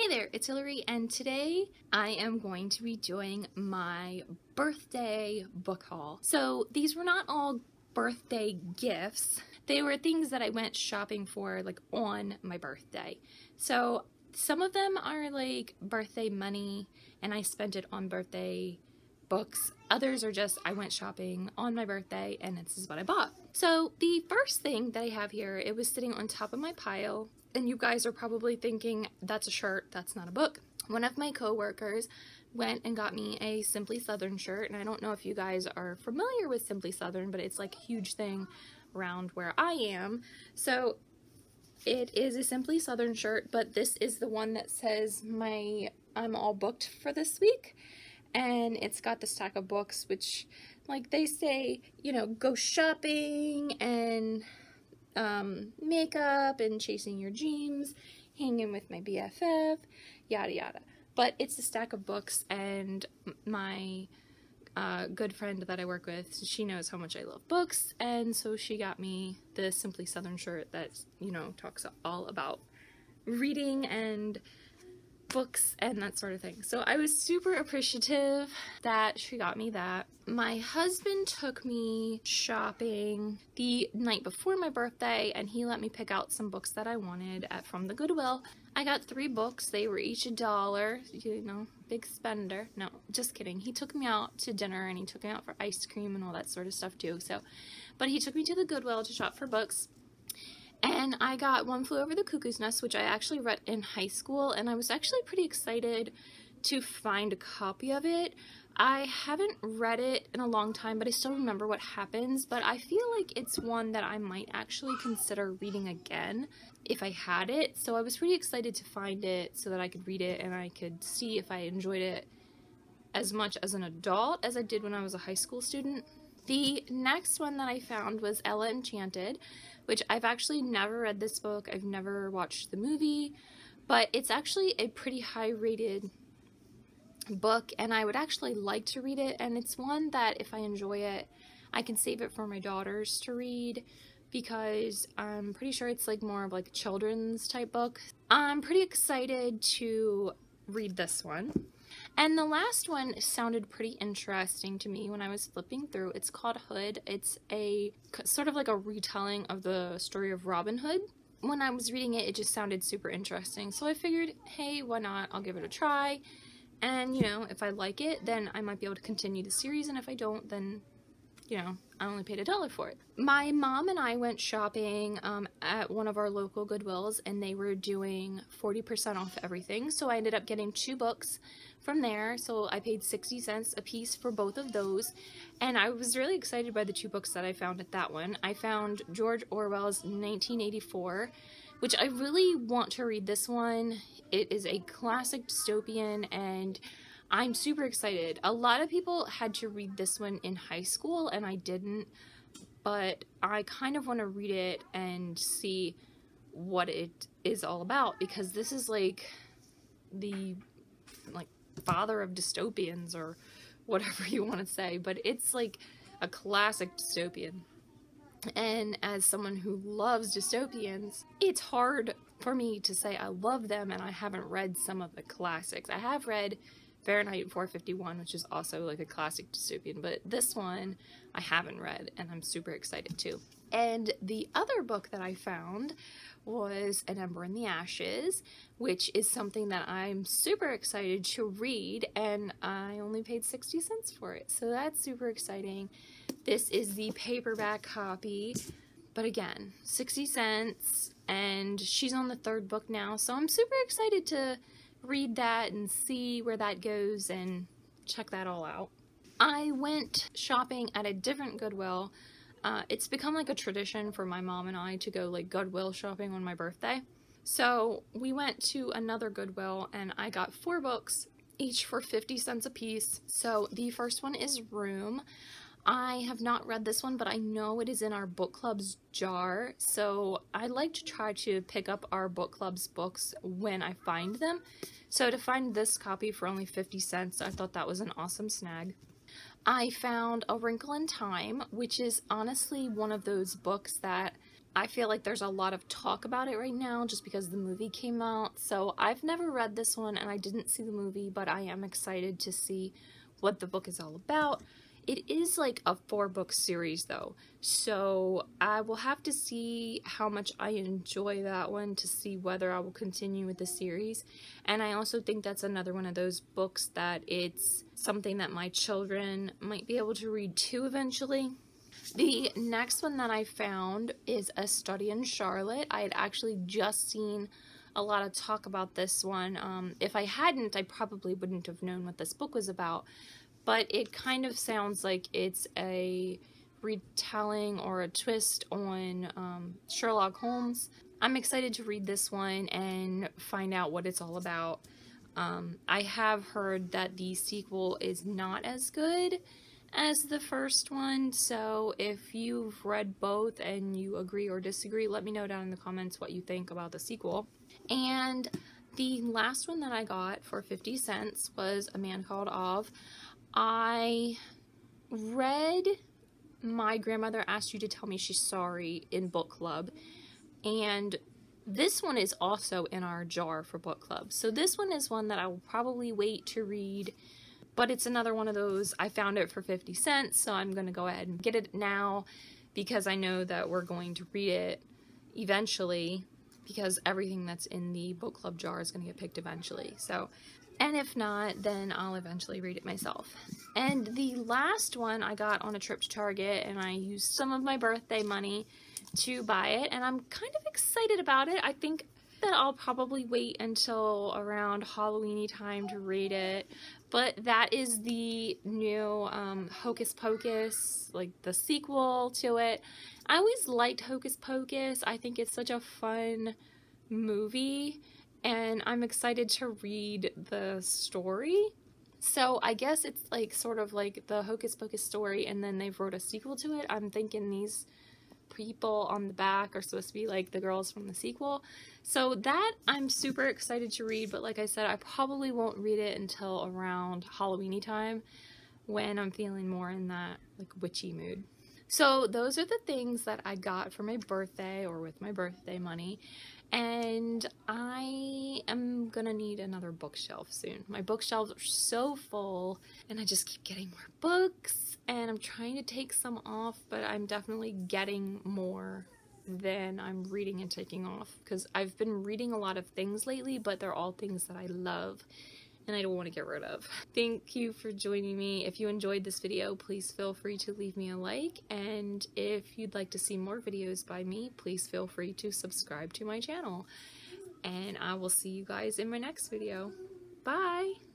Hey there, it's Hillary, and today I am going to be doing my birthday book haul. So these were not all birthday gifts. They were things that I went shopping for like on my birthday. So some of them are like birthday money and I spent it on birthday books. Others are just I went shopping on my birthday and this is what I bought. So the first thing that I have here, it was sitting on top of my pile. And you guys are probably thinking, that's a shirt, that's not a book. One of my coworkers went and got me a Simply Southern shirt, and I don't know if you guys are familiar with Simply Southern, but it's like a huge thing around where I am. So it is a Simply Southern shirt, but this is the one that says I'm all booked for this week. And it's got the stack of books, which like they say, you know, go shopping and makeup and chasing your dreams, hanging with my BFF, yada yada. But it's a stack of books, and my good friend that I work with, she knows how much I love books, and so she got me the Simply Southern shirt that, you know, talks all about reading and books and that sort of thing. So I was super appreciative that she got me that. My husband took me shopping the night before my birthday and he let me pick out some books that I wanted from the Goodwill. I got 3 books. They were each $1, you know, big spender. No, just kidding. He took me out to dinner and he took me out for ice cream and all that sort of stuff too. But he took me to the Goodwill to shop for books. And I got One Flew Over the Cuckoo's Nest, which I actually read in high school, and I was actually pretty excited to find a copy of it. I haven't read it in a long time, but I still remember what happens, but I feel like it's one that I might actually consider reading again if I had it. So I was pretty excited to find it so that I could read it and I could see if I enjoyed it as much as an adult as I did when I was a high school student. The next one that I found was Ella Enchanted, which I've actually never read this book. I've never watched the movie, but it's actually a pretty high rated book and I would actually like to read it, and it's one that if I enjoy it, I can save it for my daughters to read because I'm pretty sure it's like more of like a children's type book. I'm pretty excited to read this one. And the last one sounded pretty interesting to me when I was flipping through. It's called Hood. It's a sort of like a retelling of the story of Robin Hood. When I was reading it, it just sounded super interesting. So I figured, hey, why not? I'll give it a try. And, you know, if I like it, then I might be able to continue the series. And if I don't, then, you know, I only paid $1 for it. My mom and I went shopping at one of our local Goodwills, and they were doing 40% off everything. So I ended up getting 2 books from there. So I paid 60 cents a piece for both of those. And I was really excited by the 2 books that I found at that one. I found George Orwell's 1984, which I really want to read this one. It is a classic dystopian and I'm super excited. A lot of people had to read this one in high school and I didn't, but I kind of want to read it and see what it is all about, because this is like the father of dystopians or whatever you want to say, but it's like a classic dystopian. And as someone who loves dystopians, it's hard for me to say I love them and I haven't read some of the classics. I have read Fahrenheit 451, which is also like a classic dystopian, but this one I haven't read and I'm super excited too. And the other book that I found was An Ember in the Ashes, which is something that I'm super excited to read, and I only paid 60 cents for it, so that's super exciting. This is the paperback copy, but again, 60 cents, and she's on the 3rd book now, so I'm super excited to read that and see where that goes and check that all out. I went shopping at a different Goodwill. It's become like a tradition for my mom and I to go like Goodwill shopping on my birthday. So we went to another Goodwill and I got 4 books, each for 50 cents a piece. So the first one is Room. I have not read this one, but I know it is in our book club's jar. So I like to try to pick up our book club's books when I find them. So to find this copy for only 50 cents, I thought that was an awesome snag. I found A Wrinkle in Time, which is honestly one of those books that I feel like there's a lot of talk about it right now just because the movie came out. So I've never read this one and I didn't see the movie, but I am excited to see what the book is all about. It is like a 4-book series though, so I will have to see how much I enjoy that one to see whether I will continue with the series. And I also think that's another one of those books that it's something that my children might be able to read too eventually. The next one that I found is A Study in Charlotte. I had actually just seen a lot of talk about this one. If I hadn't, I probably wouldn't have known what this book was about. But it kind of sounds like it's a retelling or a twist on Sherlock Holmes. I'm excited to read this one and find out what it's all about. I have heard that the sequel is not as good as the first one, so if you've read both and you agree or disagree, let me know down in the comments what you think about the sequel. And the last one that I got for 50 cents was A Man Called Ov. I read My Grandmother Asked You to Tell Me She's Sorry in book club, and this one is also in our jar for book club. So this one is one that I will probably wait to read, but it's another one of those, I found it for 50 cents, so I'm going to go ahead and get it now because I know that we're going to read it eventually because everything that's in the book club jar is going to get picked eventually. So, and if not, then I'll eventually read it myself. And the last one I got on a trip to Target, and I used some of my birthday money to buy it, and I'm kind of excited about it. I think that I'll probably wait until around Halloween-y time to read it, but that is the new Hocus Pocus, like the sequel to it. I always liked Hocus Pocus. I think it's such a fun movie, and I'm excited to read the story. So I guess it's like sort of like the Hocus Pocus story, and then they wrote a sequel to it. I'm thinking these people on the back are supposed to be like the girls from the sequel. So that I'm super excited to read, but like I said, I probably won't read it until around Halloween-y time when I'm feeling more in that like witchy mood. So those are the things that I got for my birthday or with my birthday money. And I am gonna need another bookshelf soon. My bookshelves are so full and I just keep getting more books, and I'm trying to take some off, but I'm definitely getting more than I'm reading and taking off because I've been reading a lot of things lately, but they're all things that I love and I don't want to get rid of. Thank you for joining me. If you enjoyed this video, please feel free to leave me a like, and if you'd like to see more videos by me, please feel free to subscribe to my channel, and I will see you guys in my next video. Bye!